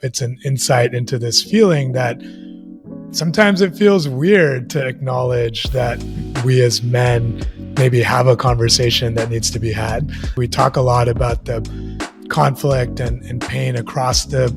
It's an insight into this feeling that sometimes it feels weird to acknowledge that we as men maybe have a conversation that needs to be had. We talk a lot about the conflict and pain across the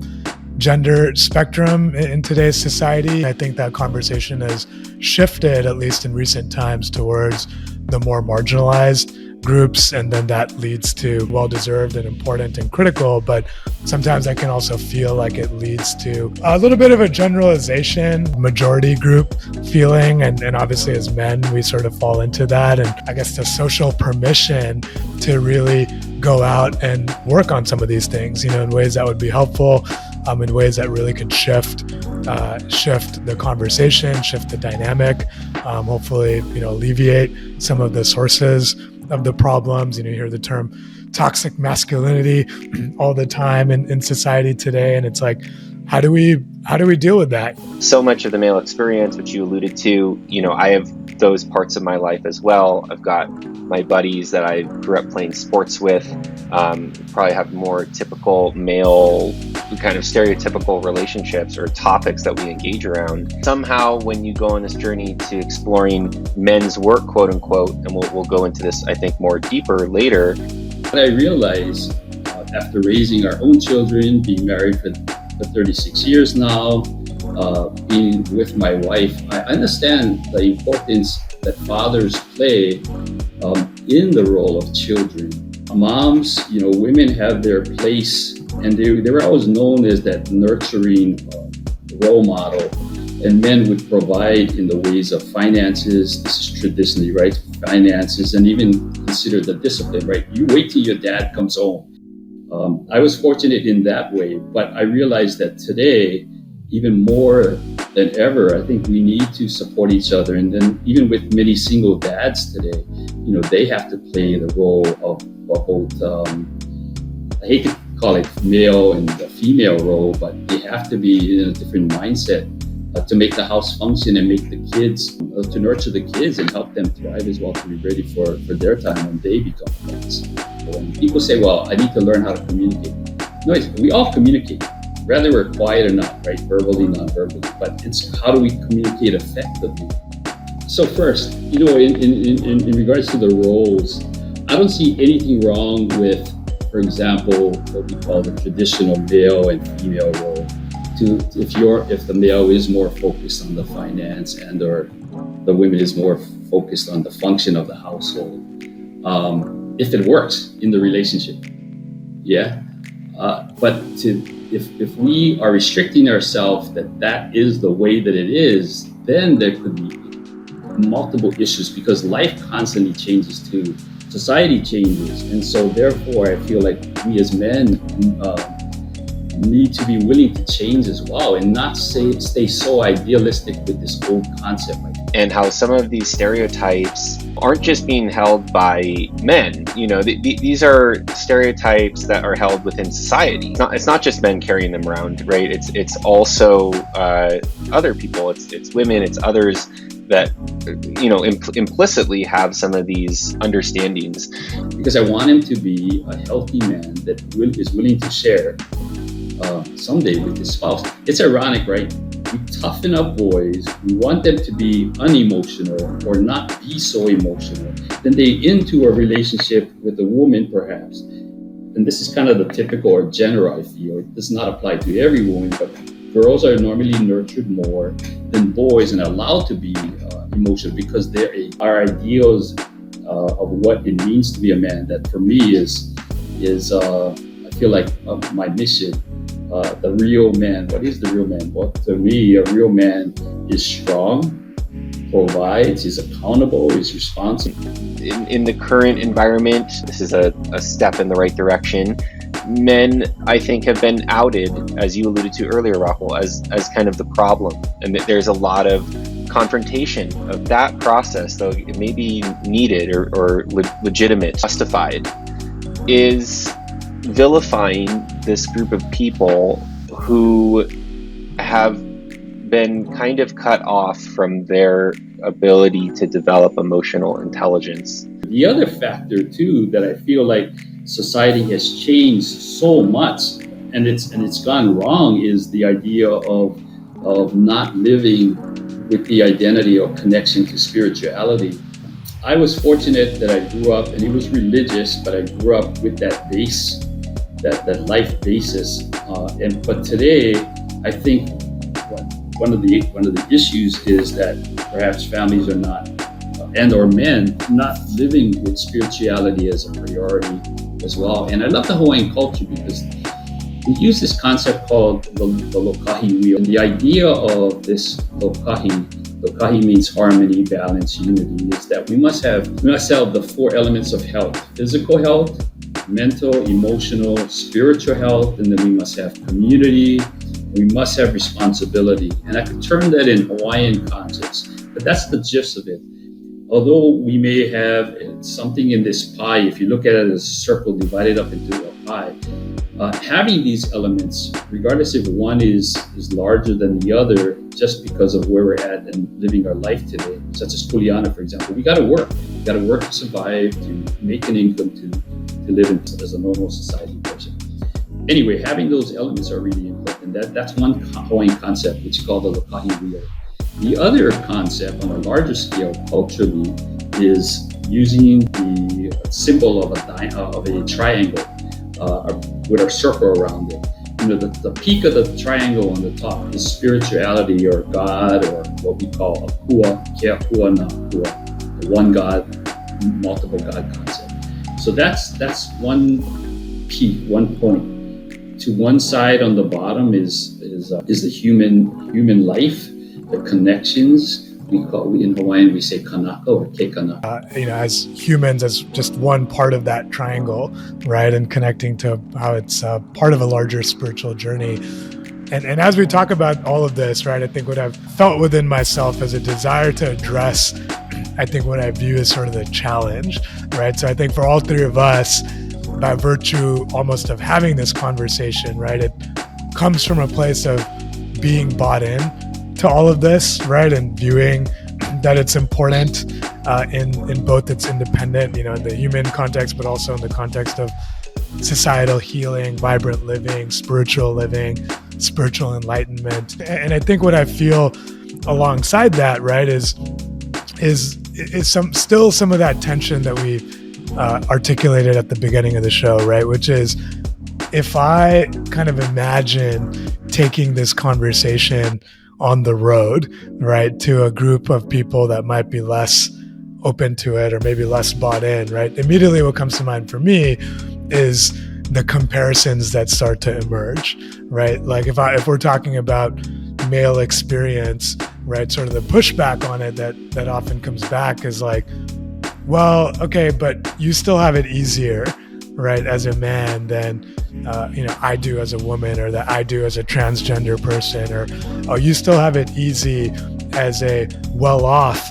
gender spectrum in today's society. I think that conversation has shifted, at least in recent times, towards the more marginalized groups, and then that leads to well-deserved and important and critical, but sometimes I can also feel like it leads to a little bit of a generalization, majority group feeling, and obviously as men we sort of fall into that, and I guess the social permission to really go out and work on some of these things, in ways that would be helpful, in ways that really could shift the conversation, shift the dynamic, hopefully, alleviate some of the sources of the problems. You hear the term toxic masculinity all the time in society today. And it's like, how do we deal with that? So much of the male experience, which you alluded to, I have those parts of my life as well. I've got my buddies that I grew up playing sports with, probably have more typical male, kind of stereotypical relationships or topics that we engage around. Somehow, when you go on this journey to exploring men's work, quote unquote, and we'll go into this, I think, more deeper later. What I realized after raising our own children, being married for 36 years now, being with my wife, I understand the importance that fathers play in the role of children. Moms, women have their place, and they were always known as that nurturing role model, and men would provide in the ways of finances. This is traditionally, right? Finances, and even consider the discipline, right? You wait till your dad comes home. I was fortunate in that way, but I realized that today, even more than ever, I think we need to support each other. And then even with many single dads today, they have to play the role of both, I hate to call it male and the female role, but they have to be in a different mindset to make the house function and make the kids, to nurture the kids and help them thrive as well, to be ready for their time when they become adults. When people say, well, I need to learn how to communicate. No, we all communicate, whether we're quiet or not, right? Verbally, non-verbally, but it's how do we communicate effectively? So first, in regards to the roles, I don't see anything wrong with, for example, what we call the traditional male and female role. If the male is more focused on the finance and or the women is more focused on the function of the household, if it works in the relationship, yeah. But if we are restricting ourselves that is the way that it is, then there could be multiple issues, because life constantly changes too. Society changes, and so therefore I feel like we as men need to be willing to change as well, and not stay so idealistic with this old concept. And how some of these stereotypes aren't just being held by men. These are stereotypes that are held within society. It's not just men carrying them around, right? It's also other people. It's women. It's others that implicitly have some of these understandings. Because I want him to be a healthy man that is willing to share someday with his spouse. It's ironic, right? We toughen up boys. We want them to be unemotional or not be so emotional. Then they into a relationship with a woman, perhaps. And this is kind of the typical or general, I feel. It does not apply to every woman, but girls are normally nurtured more than boys and allowed to be emotional, because our ideals of what it means to be a man. That for me is I feel like my mission. The real man. What is the real man? Well, to me, a real man is strong, provides, is accountable, is responsible. In the current environment, this is a step in the right direction. Men, I think, have been outed, as you alluded to earlier, Rahul, as kind of the problem. And that there's a lot of confrontation of that process, though it may be needed or legitimate, justified, is vilifying this group of people who have been kind of cut off from their ability to develop emotional intelligence. The other factor too that I feel like society has changed so much and it's gone wrong is the idea of not living with the identity or connection to spirituality. I was fortunate that I grew up, and it was religious, but I grew up with that base, that life basis. But today, I think one of the issues is that perhaps families are not, and or men, not living with spirituality as a priority as well. And I love the Hawaiian culture because we use this concept called the lokahi wheel. And the idea of this lokahi means harmony, balance, unity, is that we must have the four elements of health: physical health, mental, emotional, spiritual health, and then we must have community, we must have responsibility. And I could term that in Hawaiian concepts, but that's the gist of it. Although we may have something in this pie, if you look at it as a circle divided up into a pie, having these elements, regardless if one is larger than the other, just because of where we're at and living our life today, such as Kuleana, for example, we got to work. We got to work to survive, to make an income, to live as a normal society person. Anyway, having those elements are really important. That's one Hawaiian concept, which is called the lokahi wheel. The other concept on a larger scale culturally is using the symbol of a triangle with a circle around it. The peak of the triangle on the top is spirituality or God, or what we call Akua, Keakua na Akua, the one God, multiple God concept. So that's one peak, one point. To one side on the bottom is the human life, the connections. In Hawaiian we say kanaka or ke kanaka. As humans, as just one part of that triangle, right? And connecting to how it's part of a larger spiritual journey. And as we talk about all of this, right, I think what I've felt within myself is a desire to address, I think, what I view as sort of the challenge, right? So I think for all three of us, by virtue almost of having this conversation, right, it comes from a place of being bought in to all of this, right, and viewing that it's important in both its independent, in the human context, but also in the context of societal healing, vibrant living, spiritual enlightenment. And I think what I feel alongside that, right, is some of that tension that we articulated at the beginning of the show, right, which is if I kind of imagine taking this conversation on the road, right, to a group of people that might be less open to it or maybe less bought in, right, immediately what comes to mind for me is the comparisons that start to emerge, right? Like if we're talking about male experience, right, sort of the pushback on it that often comes back is like, well, okay, but you still have it easier, right, as a man than I do as a woman, or that I do as a transgender person, or oh, you still have it easy as a well-off,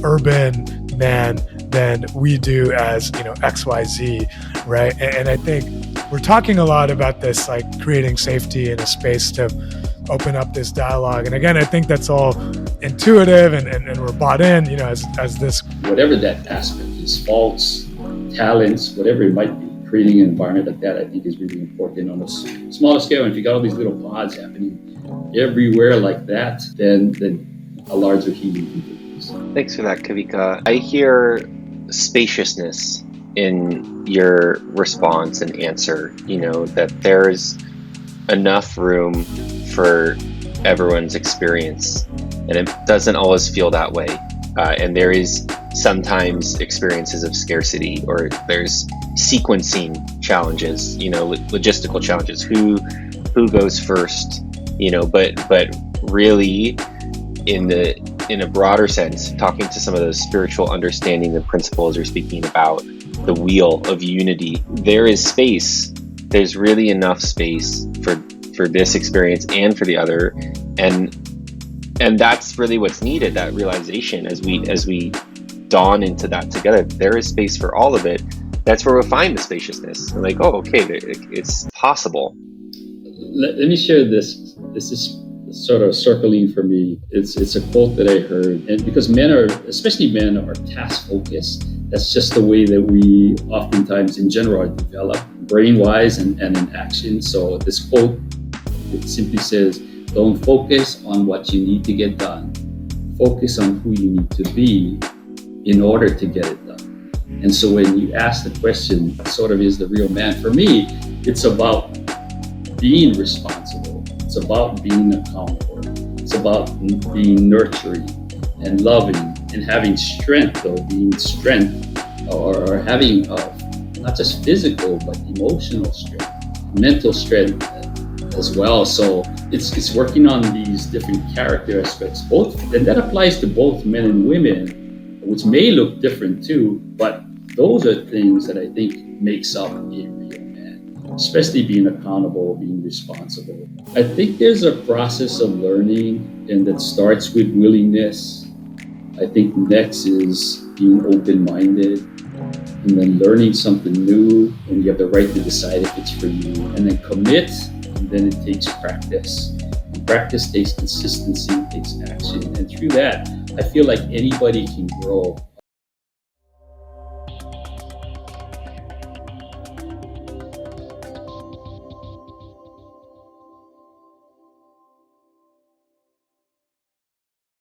urban man than we do as XYZ, right? And I think we're talking a lot about this, like creating safety and a space to open up this dialogue. And again, I think that's all intuitive and we're bought in, as this. Whatever that aspect is, faults, talents, whatever it might be, creating an environment like that, I think, is really important on a smaller scale. And if you got all these little pods happening everywhere like that, then a larger healing can take place. Thanks for that, Kavika. I hear spaciousness in your response and answer, that there's enough room for everyone's experience, and it doesn't always feel that way. And there is sometimes experiences of scarcity, or there's sequencing challenges, logistical challenges. Who goes first? But really, in a broader sense, talking to some of those spiritual understanding and principles you're speaking about, the wheel of unity, there is space. There's really enough space for this experience and for the other, and that's really what's needed, that realization as we dawn into that together. There is space for all of it. That's where we'll find the spaciousness. And like, oh, okay, it's possible. Let me share this. This is sort of circling for me. It's a quote that I heard, and because especially men are task focused. That's just the way that we oftentimes in general are developed. brain-wise and in action. So this quote, it simply says, don't focus on what you need to get done. Focus on who you need to be in order to get it done. And so when you ask the question, sort of is the real man? For me, it's about being responsible. It's about being accountable. It's about being nurturing and loving and having strength, though, being strength or having not just physical, but emotional strength, mental strength as well. So it's working on these different character aspects, both, and that applies to both men and women, which may look different too, but those are things that I think makes up a real man, especially being accountable, being responsible. I think there's a process of learning, and that starts with willingness. I think next is being open-minded, and then learning something new, and you have the right to decide if it's for you, and then commit, and then it takes practice. And practice takes consistency, takes action, and through that, I feel like anybody can grow